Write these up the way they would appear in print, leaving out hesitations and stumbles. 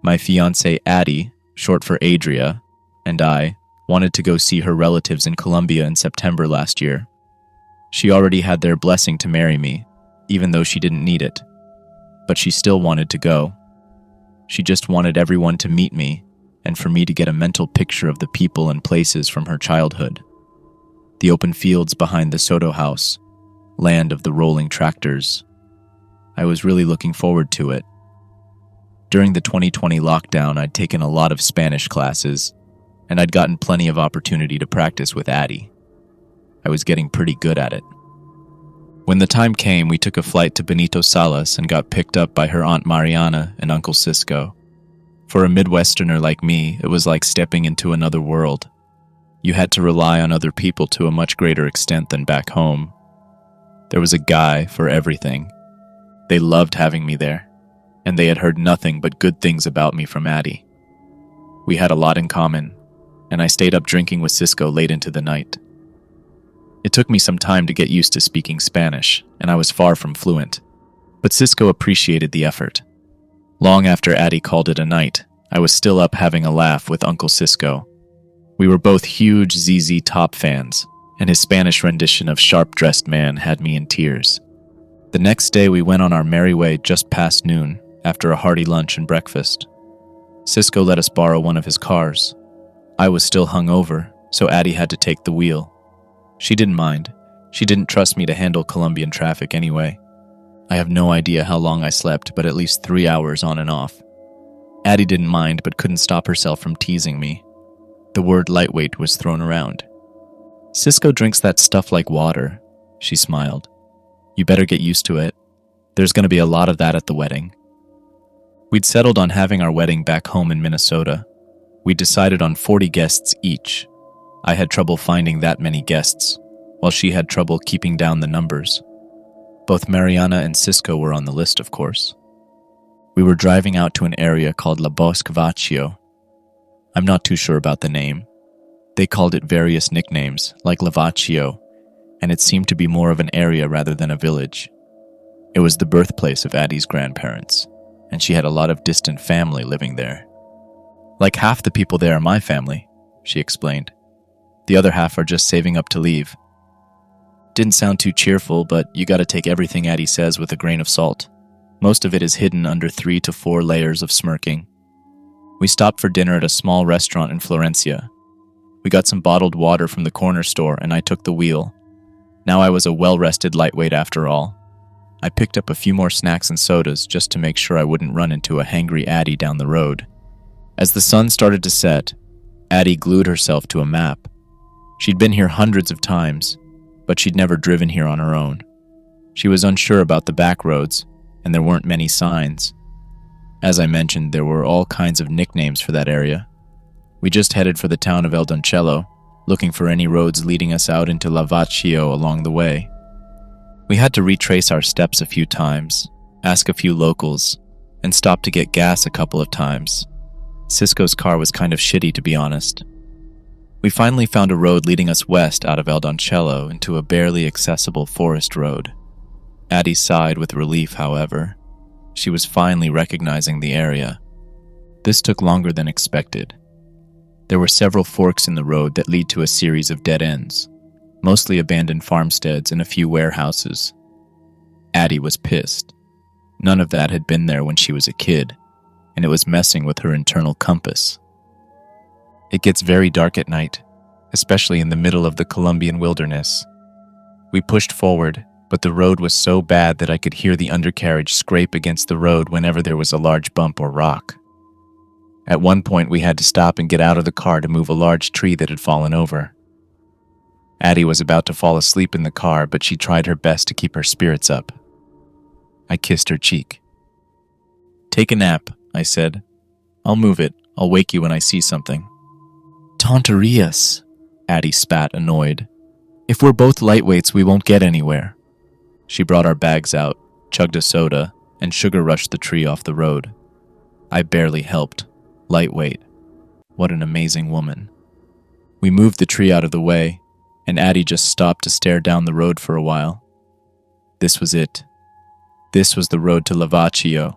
My fiancée Addie, short for Adria, and I wanted to go see her relatives in Colombia in September last year. She already had their blessing to marry me, even though she didn't need it. But she still wanted to go. She just wanted everyone to meet me and for me to get a mental picture of the people and places from her childhood. The open fields behind the Soto house, land of the rolling tractors. I was really looking forward to it. During the 2020 lockdown, I'd taken a lot of Spanish classes, and I'd gotten plenty of opportunity to practice with Addie. I was getting pretty good at it. When the time came, we took a flight to Benito Salas and got picked up by her Aunt Mariana and Uncle Cisco. For a Midwesterner like me, it was like stepping into another world. You had to rely on other people to a much greater extent than back home. There was a guy for everything. They loved having me there, and they had heard nothing but good things about me from Addie. We had a lot in common, and I stayed up drinking with Cisco late into the night. It took me some time to get used to speaking Spanish, and I was far from fluent, but Cisco appreciated the effort. Long after Addie called it a night, I was still up having a laugh with Uncle Cisco. We were both huge ZZ Top fans, and his Spanish rendition of Sharp Dressed Man had me in tears. The next day we went on our merry way just past noon, after a hearty lunch and breakfast. Cisco let us borrow one of his cars. I was still hungover, so Addie had to take the wheel. She didn't mind. She didn't trust me to handle Colombian traffic anyway. I have no idea how long I slept, but at least 3 hours on and off. Addie didn't mind, but couldn't stop herself from teasing me. The word lightweight was thrown around. Cisco drinks that stuff like water, she smiled. You better get used to it. There's going to be a lot of that at the wedding. We'd settled on having our wedding back home in Minnesota. We decided on 40 guests each. I had trouble finding that many guests, while she had trouble keeping down the numbers. Both Mariana and Cisco were on the list, of course. We were driving out to an area called La Bosque Vaccio. I'm not too sure about the name. They called it various nicknames, like Lavaccio, and it seemed to be more of an area rather than a village. It was the birthplace of Addie's grandparents, and she had a lot of distant family living there. Like half the people there are my family, she explained. The other half are just saving up to leave. Didn't sound too cheerful, but you gotta take everything Addie says with a grain of salt. Most of it is hidden under 3 to 4 layers of smirking. We stopped for dinner at a small restaurant in Florencia. We got some bottled water from the corner store, and I took the wheel. Now I was a well-rested lightweight after all. I picked up a few more snacks and sodas just to make sure I wouldn't run into a hangry Addie down the road. As the sun started to set, Addie glued herself to a map. She'd been here hundreds of times, but she'd never driven here on her own. She was unsure about the back roads, and there weren't many signs. As I mentioned, there were all kinds of nicknames for that area. We just headed for the town of El Doncello, looking for any roads leading us out into Lavaccio along the way. We had to retrace our steps a few times, ask a few locals, and stop to get gas a couple of times. Cisco's car was kind of shitty, to be honest. We finally found a road leading us west out of El Doncello into a barely accessible forest road. Addie sighed with relief, however. She was finally recognizing the area. This took longer than expected. There were several forks in the road that lead to a series of dead ends, mostly abandoned farmsteads and a few warehouses. Addie was pissed. None of that had been there when she was a kid, and it was messing with her internal compass. It gets very dark at night, especially in the middle of the Colombian wilderness. We pushed forward, but the road was so bad that I could hear the undercarriage scrape against the road whenever there was a large bump or rock. At one point, we had to stop and get out of the car to move a large tree that had fallen over. Addie was about to fall asleep in the car, but she tried her best to keep her spirits up. I kissed her cheek. "Take a nap," I said. "I'll move it. I'll wake you when I see something." "Tonterías," Addie spat, annoyed. "If we're both lightweights, we won't get anywhere." She brought our bags out, chugged a soda, and sugar rushed the tree off the road. I barely helped. Lightweight. What an amazing woman. We moved the tree out of the way, and Addie just stopped to stare down the road for a while. This was it. This was the road to Lavaccio.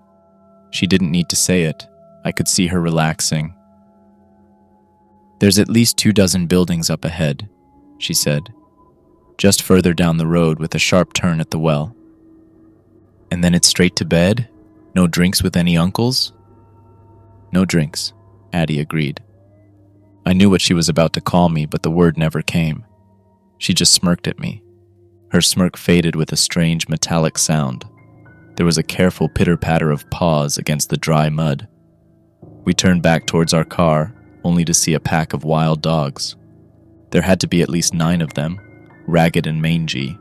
She didn't need to say it. I could see her relaxing. "There's at least 24 buildings up ahead," she said, "just further down the road with a sharp turn at the well." "And then it's straight to bed? No drinks with any uncles?" "No drinks," Addie agreed. I knew what she was about to call me, but the word never came. She just smirked at me. Her smirk faded with a strange metallic sound. There was a careful pitter-patter of paws against the dry mud. We turned back towards our car, only to see a pack of wild dogs. There had to be at least 9 of them, ragged and mangy.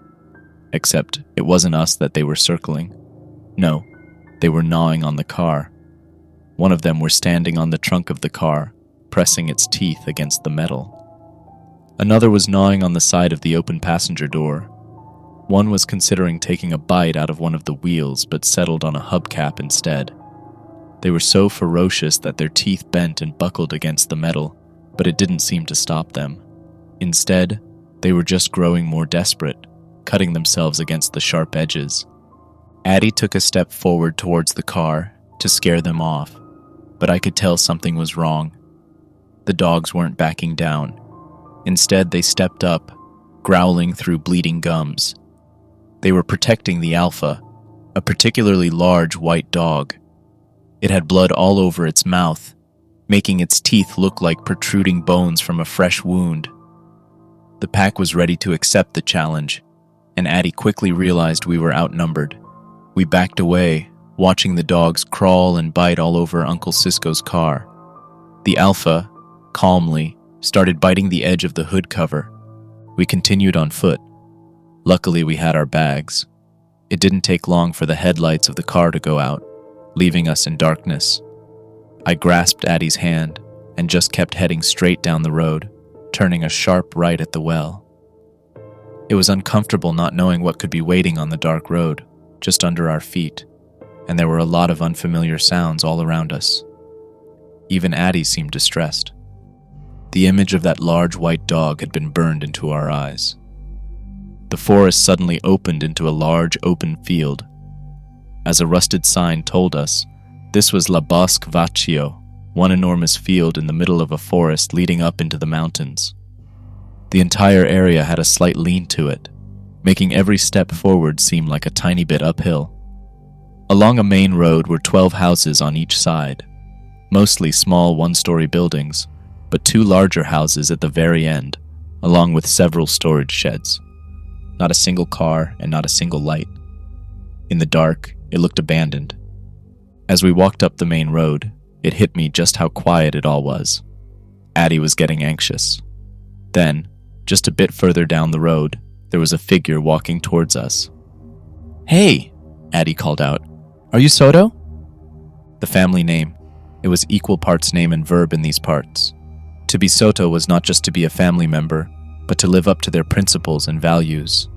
Except it wasn't us that they were circling. No, they were gnawing on the car. One of them was standing on the trunk of the car, pressing its teeth against the metal. Another was gnawing on the side of the open passenger door. One was considering taking a bite out of one of the wheels, but settled on a hubcap instead. They were so ferocious that their teeth bent and buckled against the metal, but it didn't seem to stop them. Instead, they were just growing more desperate, cutting themselves against the sharp edges. Addie took a step forward towards the car to scare them off, but I could tell something was wrong. The dogs weren't backing down. Instead, they stepped up, growling through bleeding gums. They were protecting the Alpha, a particularly large white dog. It had blood all over its mouth, making its teeth look like protruding bones from a fresh wound. The pack was ready to accept the challenge, and Addie quickly realized we were outnumbered. We backed away, watching the dogs crawl and bite all over Uncle Cisco's car. The Alpha, calmly, started biting the edge of the hood cover. We continued on foot. Luckily, we had our bags. It didn't take long for the headlights of the car to go out, leaving us in darkness. I grasped Addie's hand and just kept heading straight down the road, turning a sharp right at the well. It was uncomfortable not knowing what could be waiting on the dark road, just under our feet, and there were a lot of unfamiliar sounds all around us. Even Addie seemed distressed. The image of that large white dog had been burned into our eyes. The forest suddenly opened into a large open field. As a rusted sign told us, this was La Bosque Vaccio, one enormous field in the middle of a forest leading up into the mountains. The entire area had a slight lean to it, making every step forward seem like a tiny bit uphill. Along a main road were 12 houses on each side, mostly small one-story buildings, but 2 larger houses at the very end, along with several storage sheds. Not a single car and not a single light. In the dark, it looked abandoned. As we walked up the main road, it hit me just how quiet it all was. Addie was getting anxious. Then, just a bit further down the road, there was a figure walking towards us. "Hey!" Addie called out. "Are you Soto?" The family name. It was equal parts name and verb in these parts. To be Soto was not just to be a family member, but to live up to their principles and values.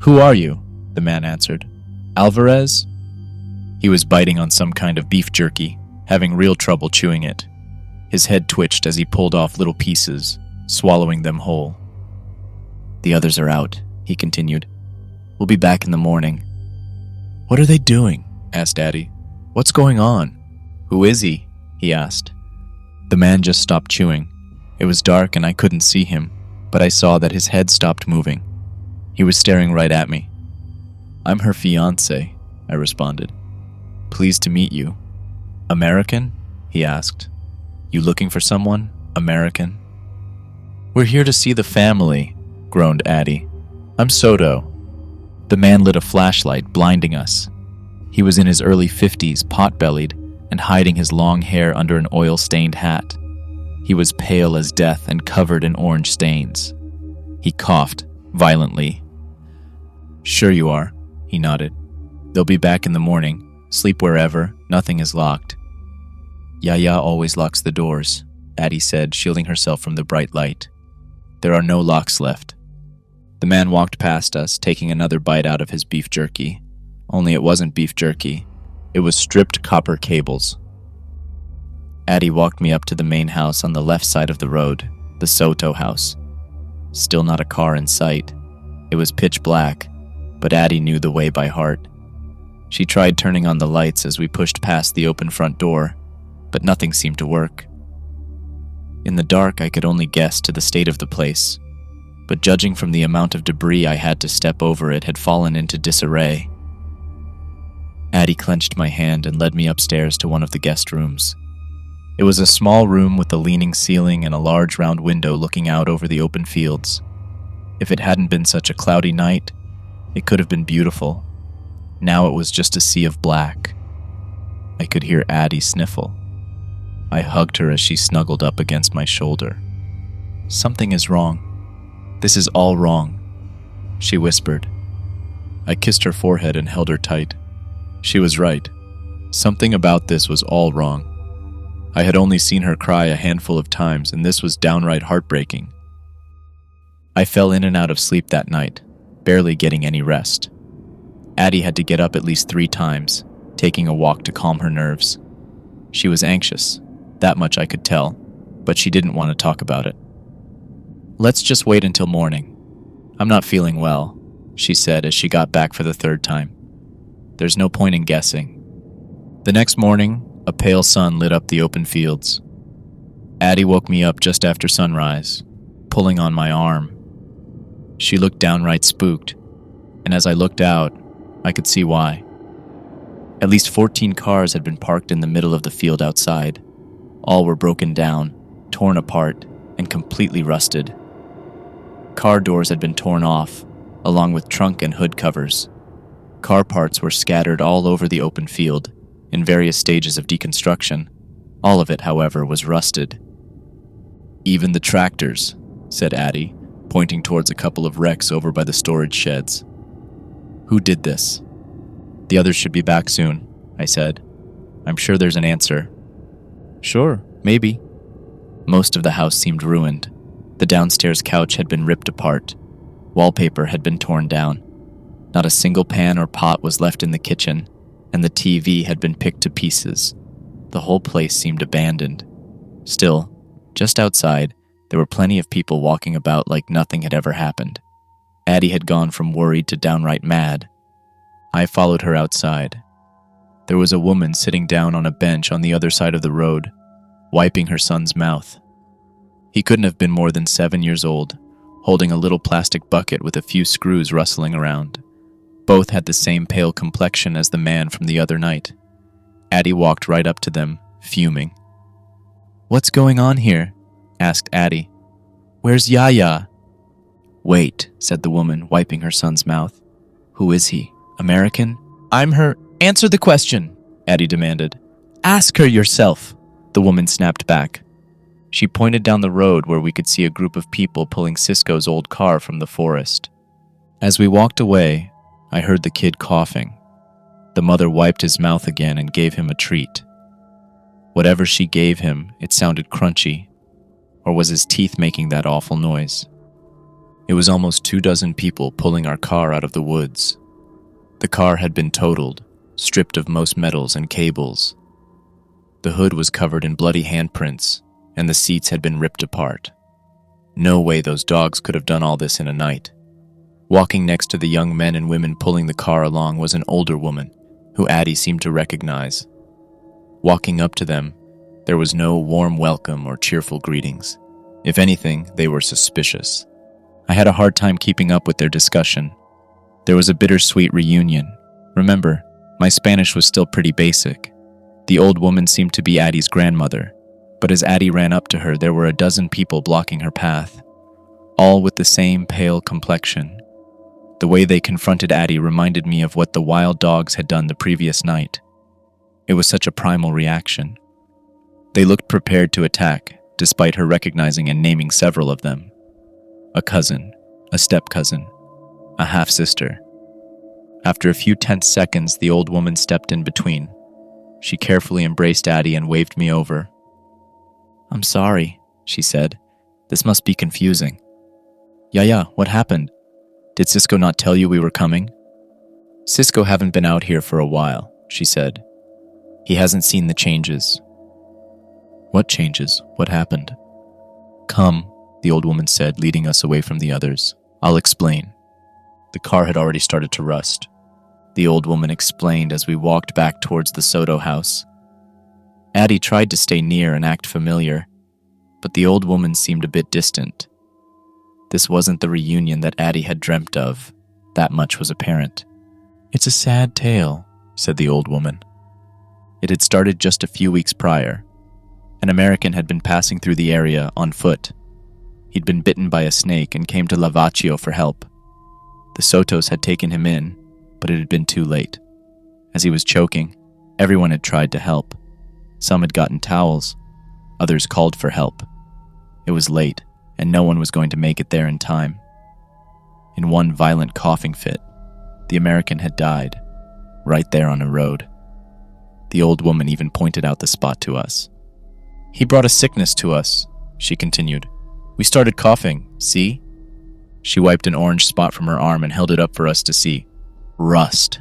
"Who are you?" the man answered. "Alvarez?" He was biting on some kind of beef jerky, having real trouble chewing it. His head twitched as he pulled off little pieces, swallowing them whole. "The others are out," he continued. "We'll be back in the morning." "What are they doing?" asked Addie. "What's going on?" "Who is he?" he asked. The man just stopped chewing. It was dark and I couldn't see him, but I saw that his head stopped moving. He was staring right at me. "I'm her fiancé," I responded. "Pleased to meet you." "American?" he asked. "You looking for someone? American?" "We're here to see the family," groaned Addie. "I'm Soto." The man lit a flashlight, blinding us. He was in his early 50s, pot-bellied, and hiding his long hair under an oil-stained hat. He was pale as death and covered in orange stains. He coughed violently. "Sure you are," he nodded. "They'll be back in the morning. Sleep wherever. Nothing is locked." "Yaya always locks the doors," Addie said, shielding herself from the bright light. "There are no locks left." The man walked past us, taking another bite out of his beef jerky. Only it wasn't beef jerky. It was stripped copper cables. Addie walked me up to the main house on the left side of the road, the Soto house. Still not a car in sight. It was pitch black, but Addie knew the way by heart. She tried turning on the lights as we pushed past the open front door, but nothing seemed to work. In the dark, I could only guess to the state of the place, but judging from the amount of debris I had to step over, it had fallen into disarray. Addie clenched my hand and led me upstairs to one of the guest rooms. It was a small room with a leaning ceiling and a large round window looking out over the open fields. If it hadn't been such a cloudy night, it could have been beautiful. Now it was just a sea of black. I could hear Addie sniffle. I hugged her as she snuggled up against my shoulder. "Something is wrong. This is all wrong," she whispered. I kissed her forehead and held her tight. She was right. Something about this was all wrong. I had only seen her cry a handful of times, and this was downright heartbreaking. I fell in and out of sleep that night, barely getting any rest. Addie had to get up at least 3 times, taking a walk to calm her nerves. She was anxious, that much I could tell, but she didn't want to talk about it. "Let's just wait until morning. I'm not feeling well," she said as she got back for the 3rd time. "There's no point in guessing." The next morning, a pale sun lit up the open fields. Addie woke me up just after sunrise, pulling on my arm. She looked downright spooked, and as I looked out, I could see why. At least 14 cars had been parked in the middle of the field outside. All were broken down, torn apart, and completely rusted. Car doors had been torn off, along with trunk and hood covers. Car parts were scattered all over the open field, in various stages of deconstruction. All of it, however, was rusted. "Even the tractors," said Addie, pointing towards a couple of wrecks over by the storage sheds. "Who did this?" "The others should be back soon," I said. "I'm sure there's an answer." "Sure, maybe." Most of the house seemed ruined. The downstairs couch had been ripped apart. Wallpaper had been torn down. Not a single pan or pot was left in the kitchen, and the TV had been picked to pieces. The whole place seemed abandoned. Still, just outside, there were plenty of people walking about like nothing had ever happened. Addie had gone from worried to downright mad. I followed her outside. There was a woman sitting down on a bench on the other side of the road, wiping her son's mouth. He couldn't have been more than 7 years old, holding a little plastic bucket with a few screws rustling around. Both had the same pale complexion as the man from the other night. Addie walked right up to them, fuming. "What's going on here?" asked Addie. "Where's Yaya?" "Wait," said the woman, wiping her son's mouth. "Who is he? American?" "I'm her—" "Answer the question," Addie demanded. "Ask her yourself," the woman snapped back. She pointed down the road where we could see a group of people pulling Cisco's old car from the forest. As we walked away, I heard the kid coughing. The mother wiped his mouth again and gave him a treat. Whatever she gave him, it sounded crunchy. Or was his teeth making that awful noise? It was almost 24 people pulling our car out of the woods. The car had been totaled, stripped of most metals and cables. The hood was covered in bloody handprints, and the seats had been ripped apart. No way those dogs could have done all this in a night. Walking next to the young men and women pulling the car along was an older woman, who Addie seemed to recognize. Walking up to them, there was no warm welcome or cheerful greetings. If anything, they were suspicious. I had a hard time keeping up with their discussion. There was a bittersweet reunion. Remember, my Spanish was still pretty basic. The old woman seemed to be Addie's grandmother, but as Addie ran up to her, there were a dozen people blocking her path, all with the same pale complexion. The way they confronted Addie reminded me of what the wild dogs had done the previous night. It was such a primal reaction. They looked prepared to attack, despite her recognizing and naming several of them. A cousin, a step-cousin, a half-sister. After a few tense seconds, the old woman stepped in between. She carefully embraced Addie and waved me over. "I'm sorry," she said. "This must be confusing." "Yaya, what happened? Did Cisco not tell you we were coming?" "Cisco haven't been out here for a while," she said. "He hasn't seen the changes." "What changes? What happened?" "Come," the old woman said, leading us away from the others. "I'll explain." The car had already started to rust. The old woman explained as we walked back towards the Soto house. Addie tried to stay near and act familiar, but the old woman seemed a bit distant. This wasn't the reunion that Addie had dreamt of. That much was apparent. "It's a sad tale," said the old woman. It had started just a few weeks prior. An American had been passing through the area on foot. He'd been bitten by a snake and came to Lavacchio for help. The Sotos had taken him in, but it had been too late. As he was choking, everyone had tried to help. Some had gotten towels. Others called for help. It was late, and no one was going to make it there in time. In one violent coughing fit, the American had died, right there on a road. The old woman even pointed out the spot to us. "He brought a sickness to us," she continued. "We started coughing, see?" She wiped an orange spot from her arm and held it up for us to see. "Rust."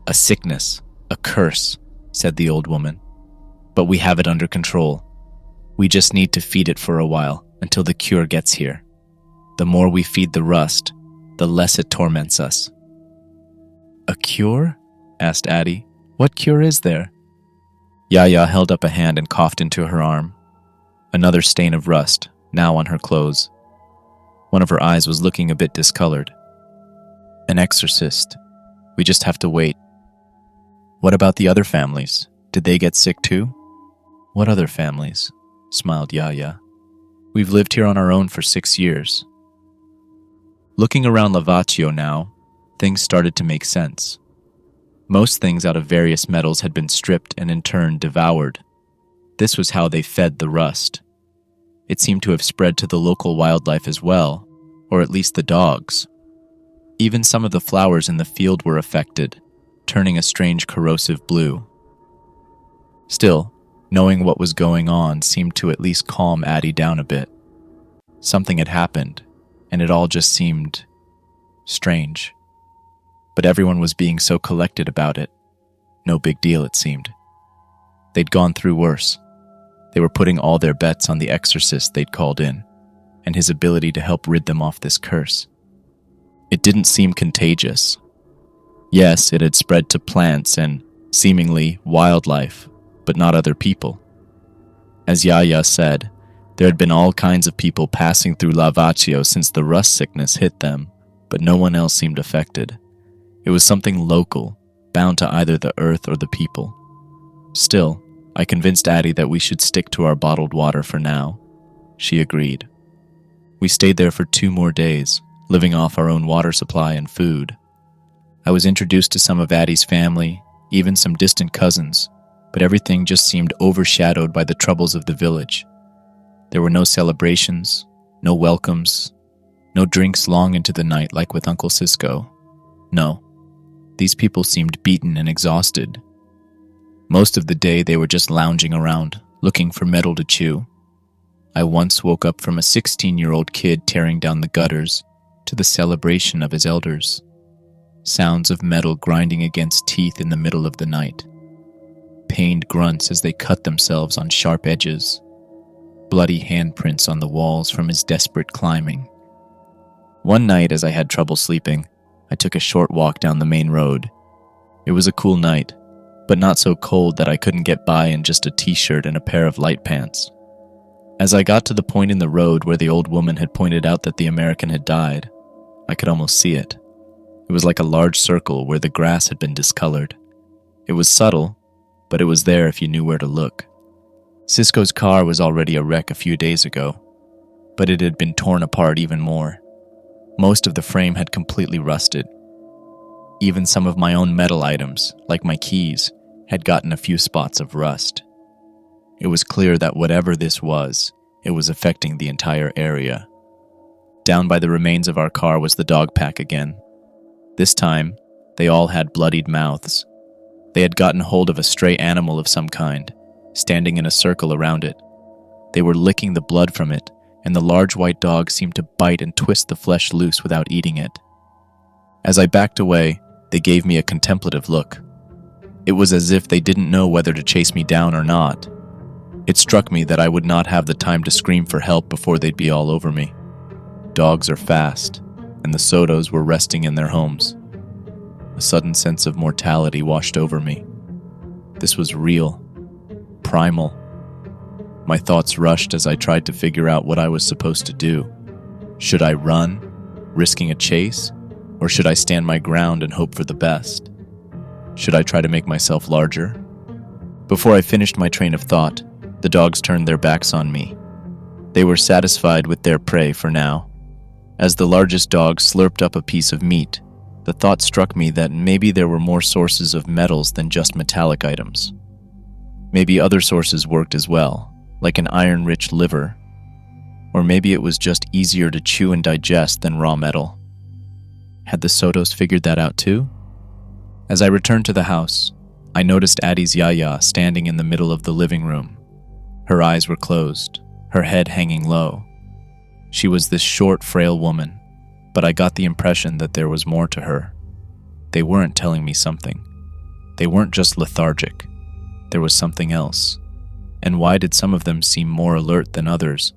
"A sickness, a curse," said the old woman. "But we have it under control. We just need to feed it for a while until the cure gets here. The more we feed the rust, the less it torments us." "A cure?" asked Addie. "What cure is there?" Yaya held up a hand and coughed into her arm. Another stain of rust, now on her clothes. One of her eyes was looking a bit discolored. "An exorcist. We just have to wait." "What about the other families? Did they get sick too?" "What other families?" smiled Yaya. "We've lived here on our own for 6 years." Looking around Lavacchio now, things started to make sense. Most things out of various metals had been stripped and in turn devoured. This was how they fed the rust. It seemed to have spread to the local wildlife as well, or at least the dogs. Even some of the flowers in the field were affected, turning a strange corrosive blue. Still, knowing what was going on seemed to at least calm Addie down a bit. Something had happened, and it all just seemed strange. But everyone was being so collected about it. No big deal, it seemed. They'd gone through worse. They were putting all their bets on the exorcist they'd called in, and his ability to help rid them off this curse. It didn't seem contagious. Yes, it had spread to plants and, seemingly, wildlife, but not other people. As Yaya said, there had been all kinds of people passing through Lavacchio since the rust sickness hit them, but no one else seemed affected. It was something local, bound to either the earth or the people. Still, I convinced Addie that we should stick to our bottled water for now. She agreed. We stayed there for 2 more days, living off our own water supply and food. I was introduced to some of Addie's family, even some distant cousins, but everything just seemed overshadowed by the troubles of the village. There were no celebrations, no welcomes, no drinks long into the night like with Uncle Cisco. No. These people seemed beaten and exhausted. Most of the day they were just lounging around, looking for metal to chew. I once woke up from a 16-year-old kid tearing down the gutters to the celebration of his elders. Sounds of metal grinding against teeth in the middle of the night. Pained grunts as they cut themselves on sharp edges. Bloody handprints on the walls from his desperate climbing. One night, as I had trouble sleeping, I took a short walk down the main road. It was a cool night, but not so cold that I couldn't get by in just a t-shirt and a pair of light pants. As I got to the point in the road where the old woman had pointed out that the American had died, I could almost see it. It was like a large circle where the grass had been discolored. It was subtle, but it was there if you knew where to look. Cisco's car was already a wreck a few days ago, but it had been torn apart even more. Most of the frame had completely rusted. Even some of my own metal items, like my keys, had gotten a few spots of rust. It was clear that whatever this was, it was affecting the entire area. Down by the remains of our car was the dog pack again. This time, they all had bloodied mouths. They had gotten hold of a stray animal of some kind, standing in a circle around it. They were licking the blood from it, and the large white dog seemed to bite and twist the flesh loose without eating it. As I backed away, they gave me a contemplative look. It was as if they didn't know whether to chase me down or not. It struck me that I would not have the time to scream for help before they'd be all over me. Dogs are fast, and the Sotos were resting in their homes. A sudden sense of mortality washed over me. This was real. primal. My thoughts rushed as I tried to figure out what I was supposed to do. Should I run, risking a chase, or should I stand my ground and hope for the best? Should I try to make myself larger? Before I finished my train of thought, the dogs turned their backs on me. They were satisfied with their prey for now. As the largest dog slurped up a piece of meat, the thought struck me that maybe there were more sources of metals than just metallic items. Maybe other sources worked as well, like an iron-rich liver. Or maybe it was just easier to chew and digest than raw metal. Had the Sotos figured that out too? As I returned to the house, I noticed Addie's Yaya standing in the middle of the living room. Her eyes were closed, her head hanging low. She was this short, frail woman, but I got the impression that there was more to her. They weren't telling me something. They weren't just lethargic. There was something else. And why did some of them seem more alert than others,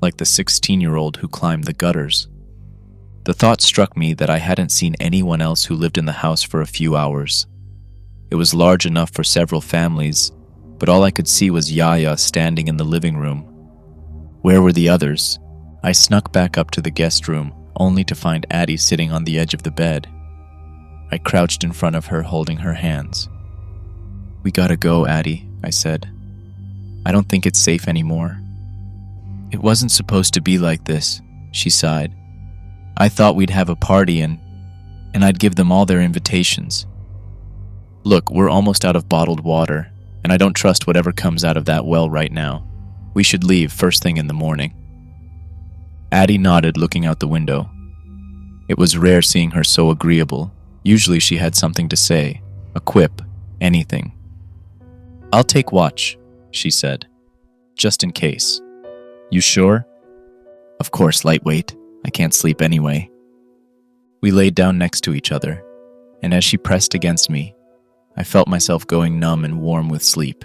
like the 16-year-old who climbed the gutters? The thought struck me that I hadn't seen anyone else who lived in the house for a few hours. It was large enough for several families, but all I could see was Yaya standing in the living room. Where were the others? I snuck back up to the guest room, only to find Addie sitting on the edge of the bed. I crouched in front of her, holding her hands. "We gotta go, Addie," I said. "I don't think it's safe anymore." "It wasn't supposed to be like this," she sighed. "I thought we'd have a party and I'd give them all their invitations. Look, we're almost out of bottled water, and I don't trust whatever comes out of that well right now. We should leave first thing in the morning." Addie nodded, looking out the window. It was rare seeing her so agreeable. Usually she had something to say, a quip, anything. "I'll take watch," she said, "just in case." "You sure?" "Of course, lightweight. I can't sleep anyway." We laid down next to each other, and as she pressed against me, I felt myself going numb and warm with sleep.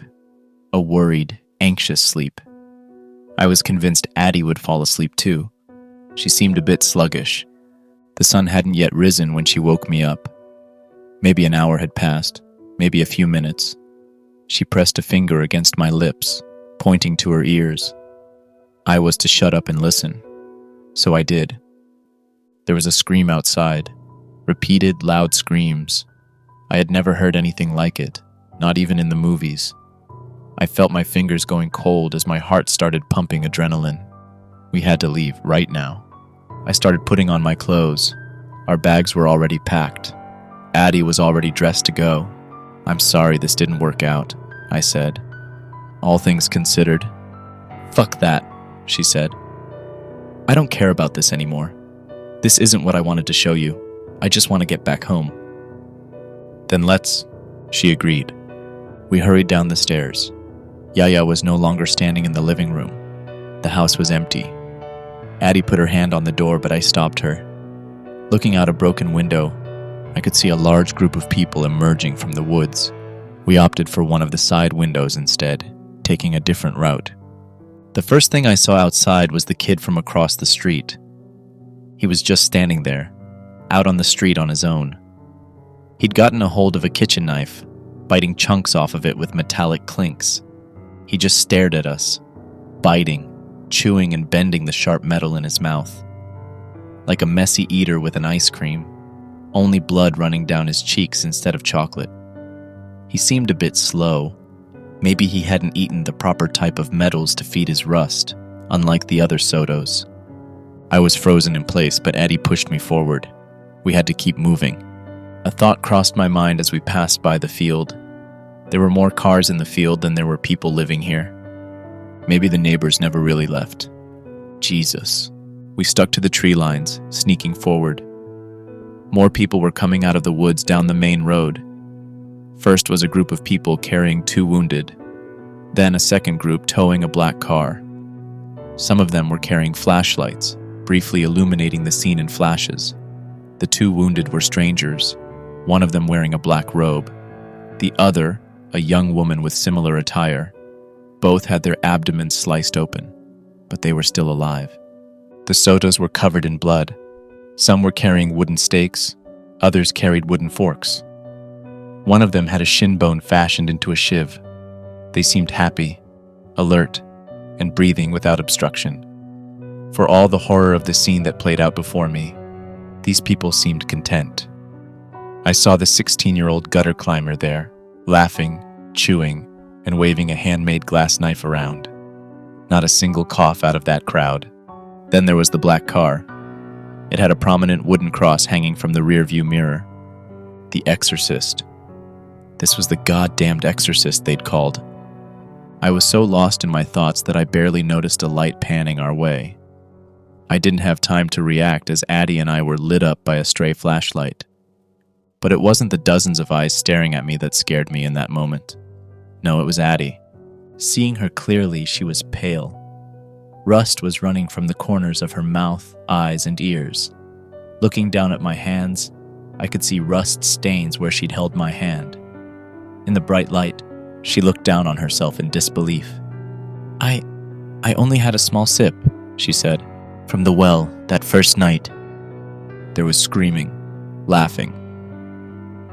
A worried, anxious sleep. I was convinced Addie would fall asleep too. She seemed a bit sluggish. The sun hadn't yet risen when she woke me up. Maybe an hour had passed, maybe a few minutes. She pressed a finger against my lips, pointing to her ears. I was to shut up and listen. So I did. There was a scream outside. Repeated, loud screams. I had never heard anything like it, not even in the movies. I felt my fingers going cold as my heart started pumping adrenaline. We had to leave right now. I started putting on my clothes. Our bags were already packed. Addie was already dressed to go. "I'm sorry this didn't work out," I said. "All things considered." "Fuck that," she said. "I don't care about this anymore. This isn't what I wanted to show you. I just want to get back home." "Then let's," she agreed. We hurried down the stairs. Yaya was no longer standing in the living room. The house was empty. Addie put her hand on the door, but I stopped her. Looking out a broken window, I could see a large group of people emerging from the woods. We opted for one of the side windows instead, taking a different route. The first thing I saw outside was the kid from across the street. He was just standing there, out on the street on his own. He'd gotten a hold of a kitchen knife, biting chunks off of it with metallic clinks. He just stared at us, biting, chewing and bending the sharp metal in his mouth. Like a messy eater with an ice cream, only blood running down his cheeks instead of chocolate. He seemed a bit slow. Maybe he hadn't eaten the proper type of metals to feed his rust, unlike the other Sotos. I was frozen in place, but Addie pushed me forward. We had to keep moving. A thought crossed my mind as we passed by the field. There were more cars in the field than there were people living here. Maybe the neighbors never really left. Jesus. We stuck to the tree lines, sneaking forward. More people were coming out of the woods down the main road. First was a group of people carrying 2 wounded. Then a second group towing a black car. Some of them were carrying flashlights, briefly illuminating the scene in flashes. The 2 wounded were strangers, one of them wearing a black robe. The other, a young woman with similar attire. Both had their abdomens sliced open, but they were still alive. The Sotos were covered in blood. Some were carrying wooden stakes, others carried wooden forks. One of them had a shin bone fashioned into a shiv. They seemed happy, alert, and breathing without obstruction. For all the horror of the scene that played out before me, these people seemed content. I saw the 16-year-old gutter climber there, laughing, chewing, and waving a handmade glass knife around. Not a single cough out of that crowd. Then there was the black car. It had a prominent wooden cross hanging from the rear-view mirror. The Exorcist. This was the goddamned Exorcist they'd called. I was so lost in my thoughts that I barely noticed a light panning our way. I didn't have time to react as Addie and I were lit up by a stray flashlight. But it wasn't the dozens of eyes staring at me that scared me in that moment. No, it was Addie. Seeing her clearly, she was pale. Rust was running from the corners of her mouth, eyes, and ears. Looking down at my hands, I could see rust stains where she'd held my hand. In the bright light, she looked down on herself in disbelief. I only had a small sip, she said, from the well that first night. There was screaming, laughing.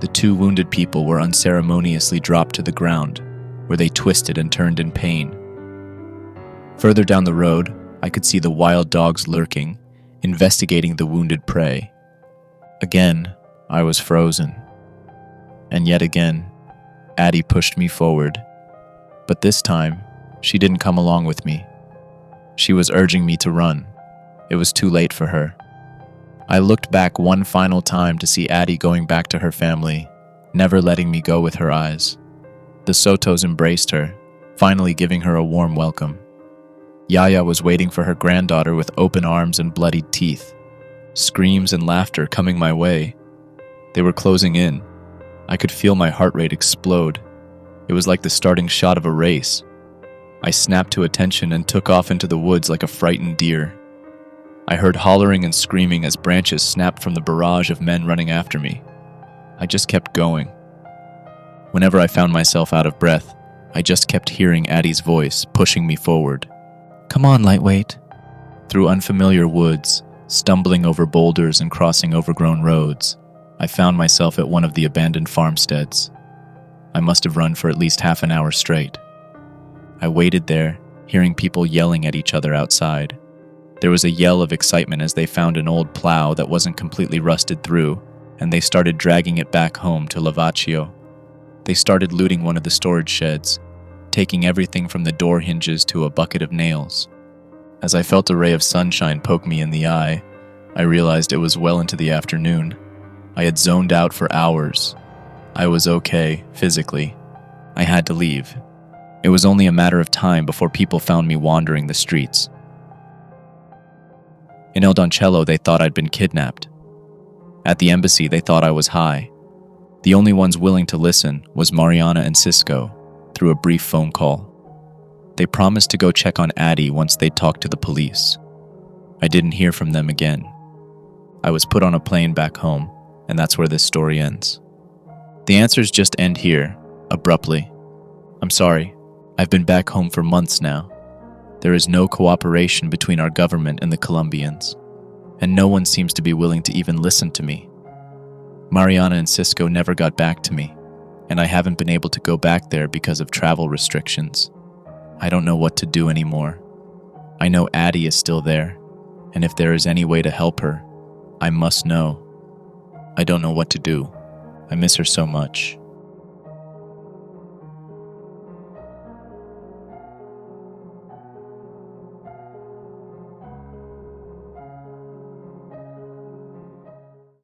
The two wounded people were unceremoniously dropped to the ground, where they twisted and turned in pain. Further down the road, I could see the wild dogs lurking, investigating the wounded prey. Again, I was frozen. And yet again, Addie pushed me forward. But this time, she didn't come along with me. She was urging me to run. It was too late for her. I looked back one final time to see Addie going back to her family, never letting me go with her eyes. The Sotos embraced her, finally giving her a warm welcome. Yaya was waiting for her granddaughter with open arms and bloodied teeth. Screams and laughter coming my way. They were closing in. I could feel my heart rate explode. It was like the starting shot of a race. I snapped to attention and took off into the woods like a frightened deer. I heard hollering and screaming as branches snapped from the barrage of men running after me. I just kept going. Whenever I found myself out of breath, I just kept hearing Addie's voice pushing me forward. Come on, lightweight. Through unfamiliar woods, stumbling over boulders and crossing overgrown roads, I found myself at one of the abandoned farmsteads. I must have run for at least half an hour straight. I waited there, hearing people yelling at each other outside. There was a yell of excitement as they found an old plow that wasn't completely rusted through, and they started dragging it back home to Lavacchio. They started looting one of the storage sheds, taking everything from the door hinges to a bucket of nails. As I felt a ray of sunshine poke me in the eye, I realized it was well into the afternoon. I had zoned out for hours. I was okay, physically. I had to leave. It was only a matter of time before people found me wandering the streets. In El Doncello, they thought I'd been kidnapped. At the embassy, they thought I was high. The only ones willing to listen was Mariana and Cisco, through a brief phone call. They promised to go check on Addie once they'd talked to the police. I didn't hear from them again. I was put on a plane back home, and that's where this story ends. The answers just end here, abruptly. I'm sorry. I've been back home for months now. There is no cooperation between our government and the Colombians, and no one seems to be willing to even listen to me. Mariana and Cisco never got back to me, and I haven't been able to go back there because of travel restrictions. I don't know what to do anymore. I know Addie is still there, and if there is any way to help her, I must know. I don't know what to do. I miss her so much.